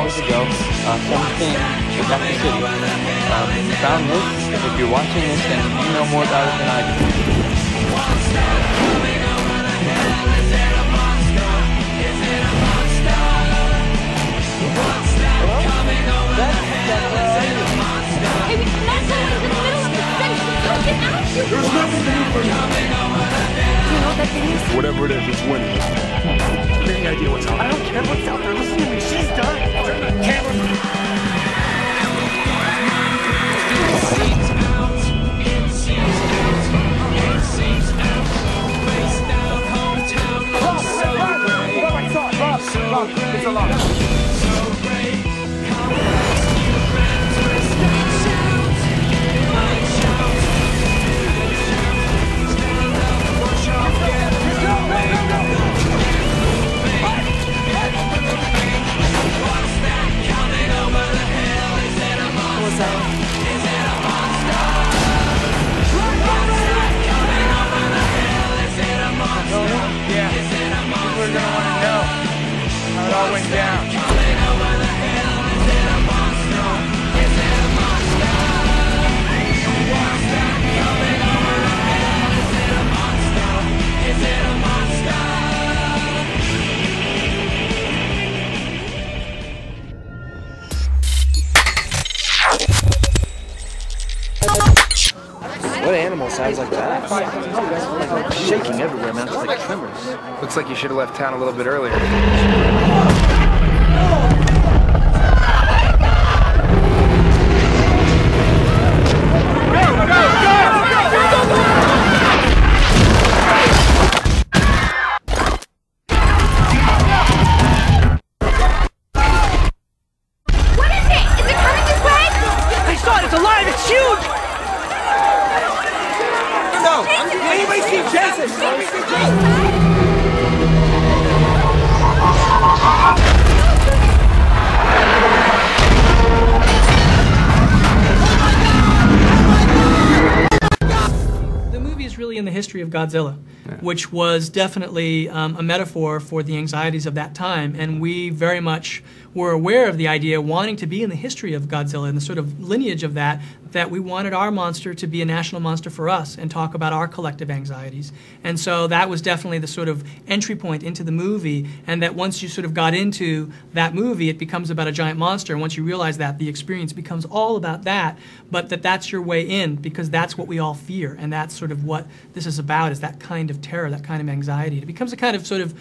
years ago, something that got the city. We found this. If you're watching this, then you know more about it than I do. There's nothing to do for you. You know that thing is? Whatever it is, it's winning. Any idea what's out there? I don't care what's out there. Listen to me. She's done. Turn the camera. It's a lot. What animal sounds like that? Like shaking everywhere, man. It's like tremors. Looks like you should have left town a little bit earlier. What is it? Is it coming this way? I saw it! It's alive! It's huge! Anybody see Jason? Anybody see Jason? The movie is really in the history of Godzilla, which was definitely a metaphor for the anxieties of that time, and we very much were aware of the idea, wanting to be in the history of Godzilla and the sort of lineage of that we wanted our monster to be a national monster for us and talk about our collective anxieties. And so that was definitely the sort of entry point into the movie, and that once you sort of got into that movie, it becomes about a giant monster, and once you realize that, the experience becomes all about that, but that's your way in, because that's what we all fear, and that's sort of what this is about, is that kind of terror, that kind of anxiety. It becomes a kind of sort of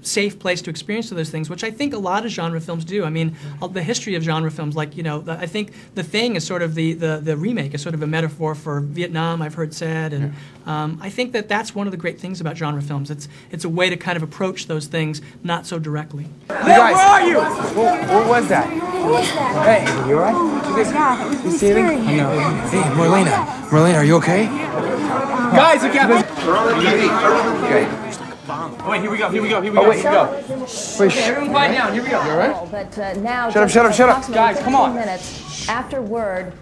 safe place to experience those things, which I think a lot of genre films do. I mean, the history of genre films, like, you know, I think The Thing is sort of the remake is sort of a metaphor for Vietnam, I've heard said, and I think that's one of the great things about genre films. It's a way to kind of approach those things not so directly. You guys, Where are you? What was that? Who is that? Hey, you alright? Yeah, You see anything? Hey, Marlena, are you okay? Guys, look out! Okay. Wait, here we go. Oh, wait, here we go. Wait, Everyone quiet down. Here we go. You alright? But now, Shut up. Guys, come on. 15 minutes after word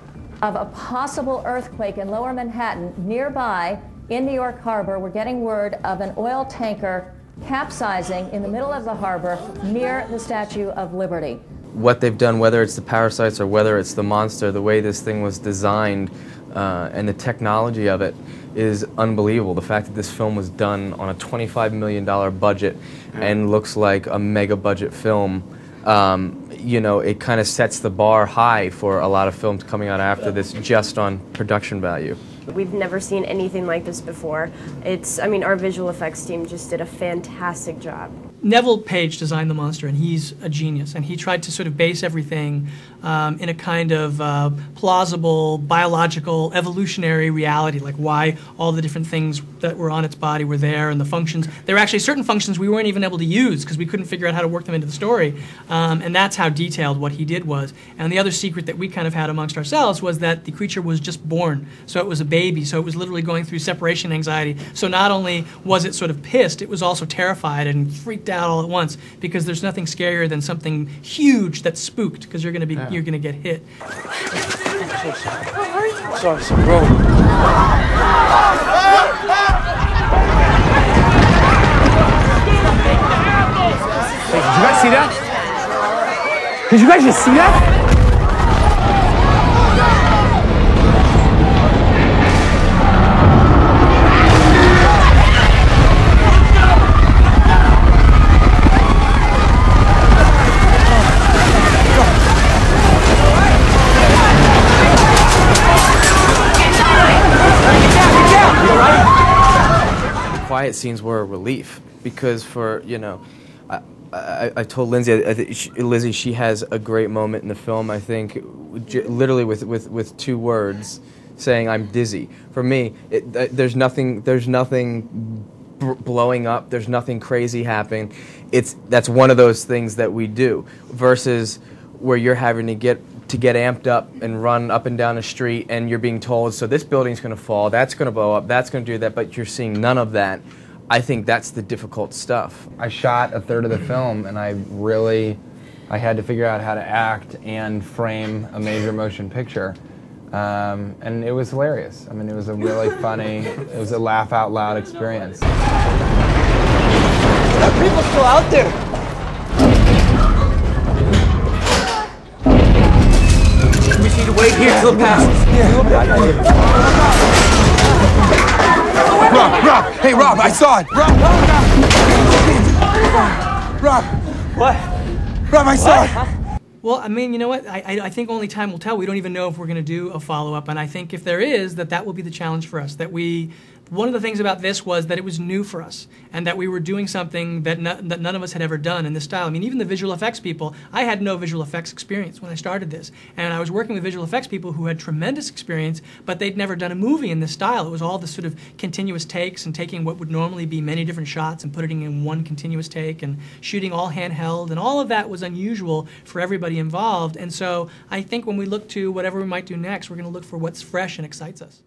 of a possible earthquake in Lower Manhattan, nearby in New York Harbor, we're getting word of an oil tanker capsizing in the middle of the harbor near the Statue of Liberty. What they've done, whether it's the parasites or whether it's the monster, the way this thing was designed and the technology of it is unbelievable. The fact that this film was done on a $25 million budget and looks like a mega budget film, you know, it kind of sets the bar high for a lot of films coming out after this just on production value. We've never seen anything like this before. I mean, our visual effects team just did a fantastic job. Neville Page designed the monster, and he's a genius, and he tried to sort of base everything in a kind of plausible, biological, evolutionary reality, like why all the different things that were on its body were there, and the functions. There were actually certain functions we weren't even able to use because we couldn't figure out how to work them into the story, and that's how detailed what he did was. And the other secret that we kind of had amongst ourselves was that the creature was just born, so it was a baby, so it was literally going through separation anxiety. So not only was it sort of pissed, it was also terrified and freaked out all at once, because there's nothing scarier than something huge that's spooked, because you're going to get hit. Sorry, bro. Hey, did you guys see that? Did you guys just see that? Quiet scenes were a relief because for, you know, I told Lindsay, I think Lizzie, she has a great moment in the film, I think, literally with 2 words saying, "I'm dizzy." For me, there's nothing blowing up, there's nothing crazy happening. That's one of those things that we do, versus where you're having to get amped up and run up and down the street and you're being told, so this building's going to fall, that's going to blow up, that's going to do that, but you're seeing none of that. I think that's the difficult stuff. I shot a third of the film and I had to figure out how to act and frame a major motion picture. And it was hilarious. I mean, it was a really funny, it was a laugh out loud experience. There are people still out there. We just need to wait here till it passes. Rob, hey Rob, I saw it. Rob. What? Rob, I saw it. Well, I mean, you know what? I think only time will tell. We don't even know if we're going to do a follow-up, and I think if there is, that will be the challenge for us. One of the things about this was that it was new for us, and that we were doing something that none of us had ever done in this style. I mean, even the visual effects people, I had no visual effects experience when I started this, and I was working with visual effects people who had tremendous experience, but they'd never done a movie in this style. It was all this sort of continuous takes and taking what would normally be many different shots and putting it in one continuous take and shooting all handheld, and all of that was unusual for everybody involved. And so I think when we look to whatever we might do next, we're going to look for what's fresh and excites us.